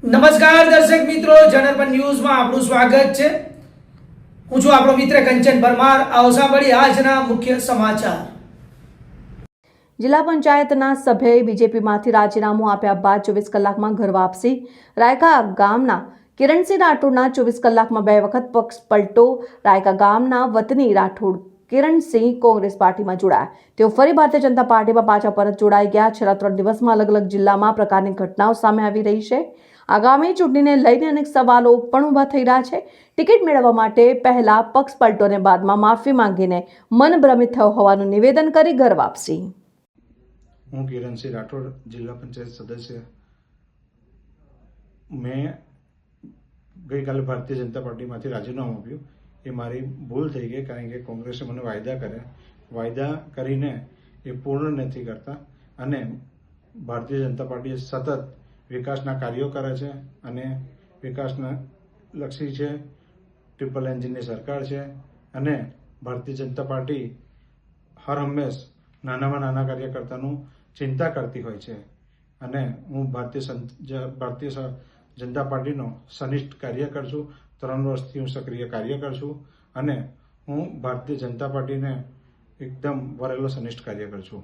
નમસ્કાર દર્શક મિત્રો, જનરપન ન્યૂઝમાં આપનું સ્વાગત છે। હું છું આપણો મિત્ર કંચન પરમાર। આવો સાંભળીએ આજના મુખ્ય સમાચાર। જિલ્લા પંચાયતના સભ્યએ બીજેપીમાંથી રાજીનામું આપ્યા બાદ 24 કલાકમાં ઘર વાપસી। રાયકા ગામના કિરણસિંહ રાઠોડના 24 કલાકમાં 2 વખત પક્ષ પલટો। રાયકા ગામના વતની રાઠોડ કિરણસિંહ કોંગ્રેસ પાર્ટીમાં જોડાયા। તેઓ ફરી ભારતીય જનતા પાર્ટીમાં પાછા પરત જોડાઈ ગયા। છેલ્લા 3 દિવસમાં અલગ અલગ જિલ્લામાં પ્રકારની ઘટનાઓ સામે આવી રહી છે। આગામી ચૂંટણીને લઈને અનેક સવાલો પણ ઊભા થઈ રહ્યા છે। ટિકિટ મેળવવા માટે પહેલા પક્ષ પલટો અને બાદમાં માફી માંગીને મન ભ્રમિત થયો હોવાનું નિવેદન કરી ઘર વાપસી। હું કિરણસિંહ રાઠોડ, જિલ્લા પંચાયત સદસ્ય। મેં ગઈકાલે ભારતીય જનતા પાર્ટીમાંથી રાજીનામું આપ્યું। એ મારી ભૂલ થઈ ગઈ, કારણ કે કોંગ્રેસે મને વાયદા કરીને એ પૂર્ણ નથી કરતા અને ભારતીય જનતા પાર્ટી સતત વિકાસના કાર્યો કરે છે અને વિકાસના લક્ષી છે। ટ્રિપલ એન્જિનની સરકાર છે અને ભારતીય જનતા પાર્ટી હર હંમેશ નાનામાં નાના કાર્યકર્તાનું ચિંતા કરતી હોય છે અને હું ભારતીય જનતા પાર્ટીનો સનિષ્ઠ કાર્યકર છું। 3 વર્ષથી હું સક્રિય કાર્યકર છું અને હું ભારતીય જનતા પાર્ટીને એકદમ વરેલો સનિષ્ઠ કાર્યકર છું।